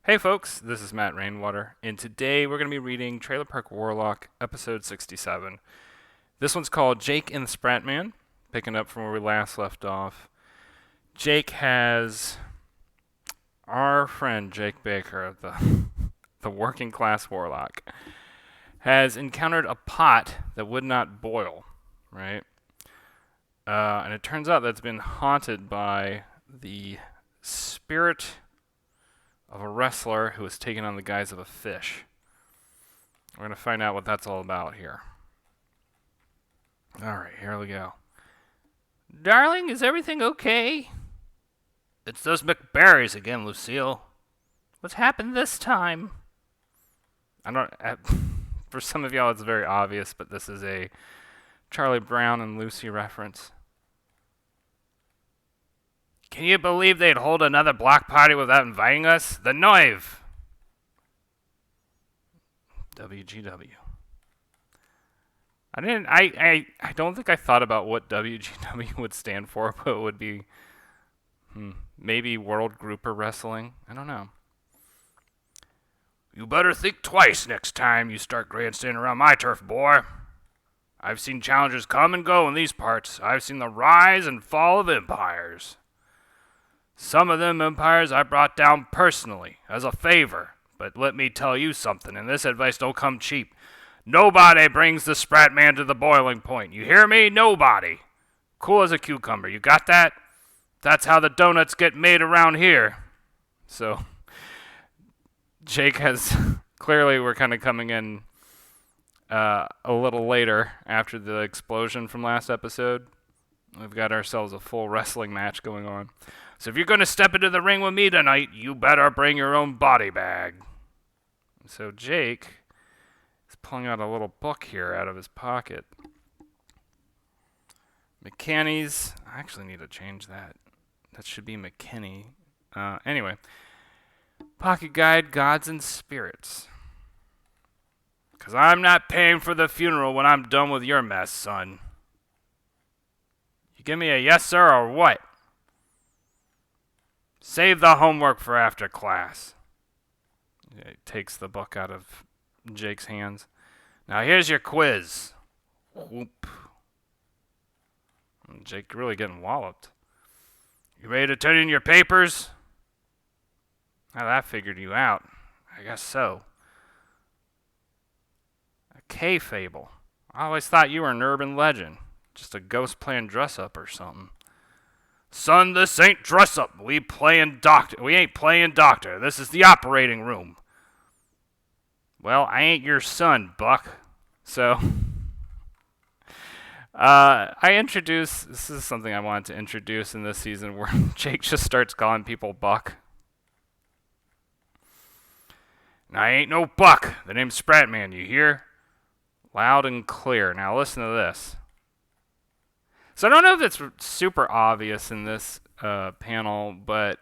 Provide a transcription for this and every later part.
Hey folks, this is Matt Rainwater, and today we're going to be reading Trailer Park Warlock, episode 67. This one's called Jake and the Sprat Man, picking up from where we last left off. Jake has our friend Jake Baker, the working class warlock, has encountered a pot that would not boil, right? And it turns out that's been haunted by the spirit of a wrestler who was taken on the guise of a fish. We're going to find out what that's all about here. Alright, here we go. Darling, is everything okay? It's those McBerries again, Lucille. What's happened this time? For some of y'all it's very obvious, but this is a Charlie Brown and Lucy reference. Can you believe they'd hold another block party without inviting us? The Noive! WGW. I don't think I thought about what WGW would stand for, but it would be maybe World Grouper Wrestling. I don't know. You better think twice next time you start grandstanding around my turf, boy. I've seen challengers come and go in these parts. I've seen the rise and fall of empires. Some of them empires I brought down personally, as a favor. But let me tell you something, and this advice don't come cheap. Nobody brings the Sprat Man to the boiling point. You hear me? Nobody. Cool as a cucumber. You got that? That's how the donuts get made around here. So, Jake has... Clearly, we're kind of coming in a little later after the explosion from last episode. We've got ourselves a full wrestling match going on. So if you're going to step into the ring with me tonight, you better bring your own body bag. So Jake is pulling out a little book here out of his pocket. McKinney's. I actually need to change that. That should be McKinney. Anyway. Pocket Guide, Gods and Spirits. Because I'm not paying for the funeral when I'm done with your mess, son. You give me a yes, sir, or what? Save the homework for after class. He takes the book out of Jake's hands. Now here's your quiz. Whoop. Jake really getting walloped. You ready to turn in your papers? Now that figured you out. I guess so. A K fable. I always thought you were an urban legend. Just a ghost playing dress up or something. Son, this ain't dress up. We ain't playing doctor. This is the operating room. Well, I ain't your son, Buck. So, this is something I wanted to introduce in this season where Jake just starts calling people Buck. And I ain't no Buck. The name's Sprat Man, you hear? Loud and clear. Now listen to this. So I don't know if it's super obvious in this panel, but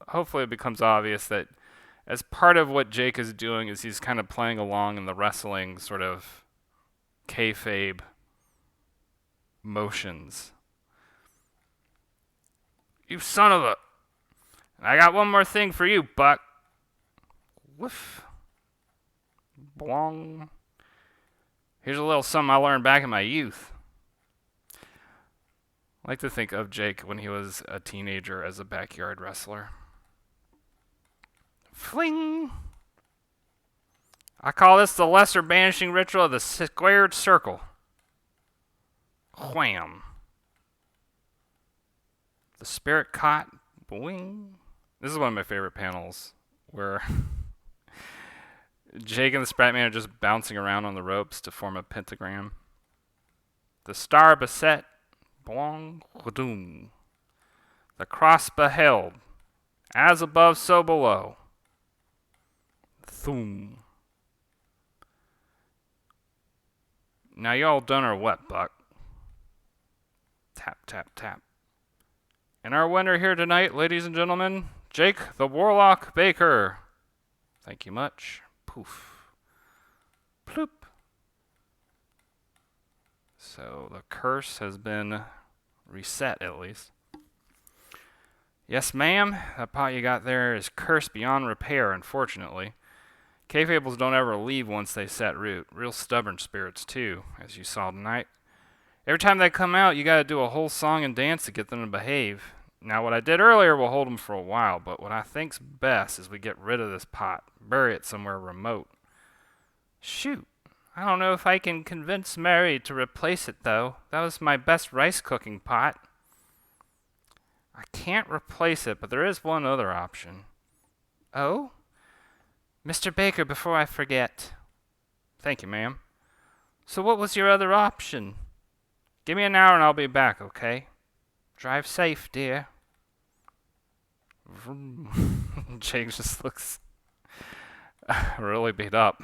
hopefully it becomes obvious that as part of what Jake is doing is he's kind of playing along in the wrestling sort of kayfabe motions. You son of a... I got one more thing for you, Buck. Woof. Blong. Here's a little something I learned back in my youth. I like to think of Jake when he was a teenager as a backyard wrestler. Fling! I call this the lesser banishing ritual of the squared circle. Wham! The spirit caught. Boing! This is one of my favorite panels where Jake and the Sprat Man are just bouncing around on the ropes to form a pentagram. The star beset. Blong, doom. The cross beheld. As above, so below. Thoom. Now y'all done or what, Buck? Tap, tap, tap. And our winner here tonight, ladies and gentlemen, Jake the Warlock Baker. Thank you much. Poof. Ploop. So the curse has been reset, at least. Yes, ma'am. That pot you got there is cursed beyond repair, unfortunately. Cave fables don't ever leave once they set root. Real stubborn spirits, too, as you saw tonight. Every time they come out, you gotta do a whole song and dance to get them to behave. Now, what I did earlier will hold them for a while, but what I think's best is we get rid of this pot, bury it somewhere remote. Shoot. I don't know if I can convince Mary to replace it, though. That was my best rice cooking pot. I can't replace it, but there is one other option. Oh? Mr. Baker, before I forget. Thank you, ma'am. So what was your other option? Give me an hour and I'll be back, okay? Drive safe, dear. Jake just looks really beat up.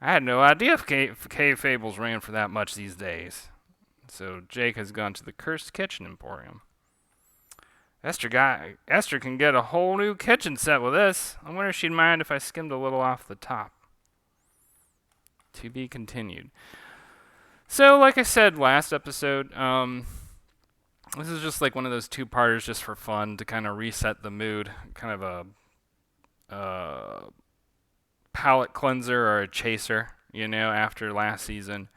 I had no idea if cave fables ran for that much these days. So Jake has gone to the Cursed Kitchen Emporium. Esther can get a whole new kitchen set with this. I wonder if she'd mind if I skimmed a little off the top. To be continued. So, like I said last episode, this is just like one of those two-parters just for fun to kind of reset the mood. Kind of a palate cleanser or a chaser, after last season.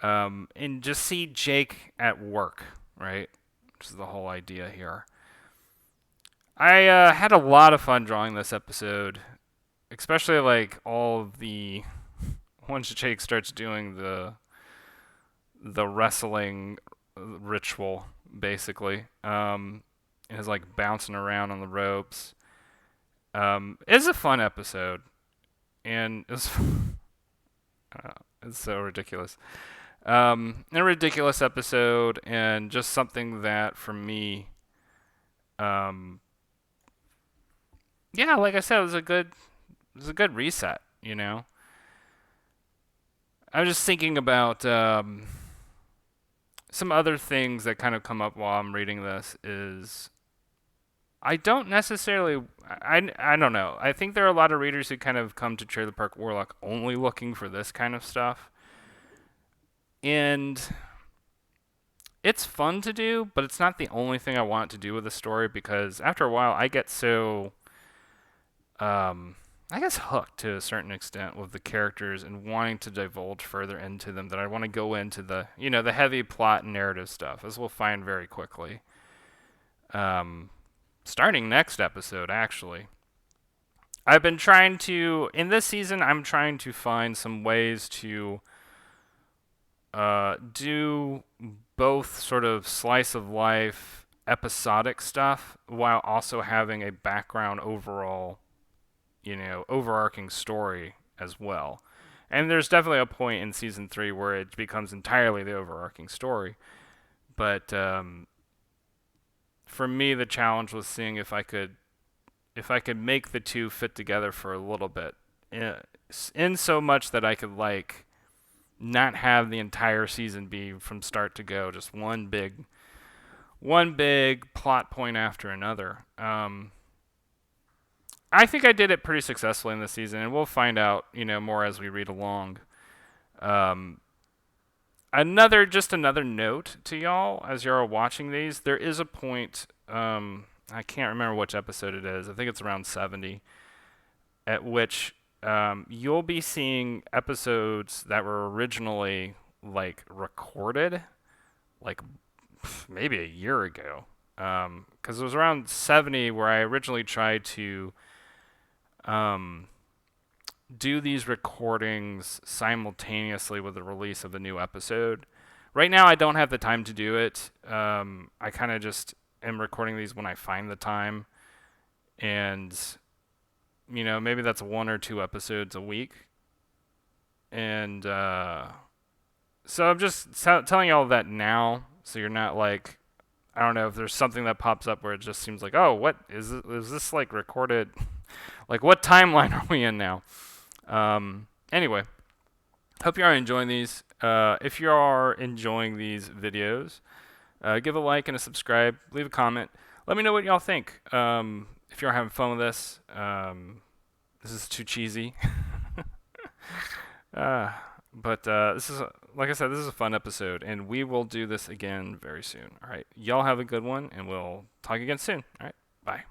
And just see Jake at work, right? Which is the whole idea here. I had a lot of fun drawing this episode, especially like all of the once Jake starts doing the wrestling ritual, basically, is like bouncing around on the ropes. It's a fun episode, and it's so ridiculous. A ridiculous episode, and just something that for me, yeah, like I said, it was a good reset. I'm just thinking about some other things that kind of come up while I'm reading this. Is I don't necessarily, I don't know. I think there are a lot of readers who kind of come to Trailer Park Warlock only looking for this kind of stuff. And it's fun to do, but it's not the only thing I want to do with a story, because after a while I get so, I guess, hooked to a certain extent with the characters and wanting to divulge further into them that I want to go into the, the heavy plot and narrative stuff, as we'll find very quickly. Starting next episode, actually. I've been trying to, in this season, I'm trying to find some ways to do both sort of slice of life episodic stuff while also having a background overall, overarching story as well. And there's definitely a point in season 3 where it becomes entirely the overarching story. But for me, the challenge was seeing if I could make the two fit together for a little bit, in so much that I could not have the entire season be from start to go just one big plot point after another. I think I did it pretty successfully in this season, and we'll find out, more as we read along. Another note to y'all as you're watching these, there is a point, I can't remember which episode it is. I think it's around 70, at which you'll be seeing episodes that were originally recorded maybe a year ago, because it was around 70 where I originally tried to do these recordings simultaneously with the release of a new episode. Right now I don't have the time to do it. I kind of just am recording these when I find the time, and maybe that's 1 or 2 episodes a week. And so I'm just telling you all of that now, so you're not I don't know if there's something that pops up where it just seems like, oh, what is this recorded? What timeline are we in now? Anyway, hope you are enjoying these. If you are enjoying these videos, give a like and a subscribe. Leave a comment. Let me know what y'all think. If you're having fun with this, this is too cheesy. But this is, like I said, this is a fun episode, and we will do this again very soon. All right. Y'all have a good one, and we'll talk again soon. All right. Bye.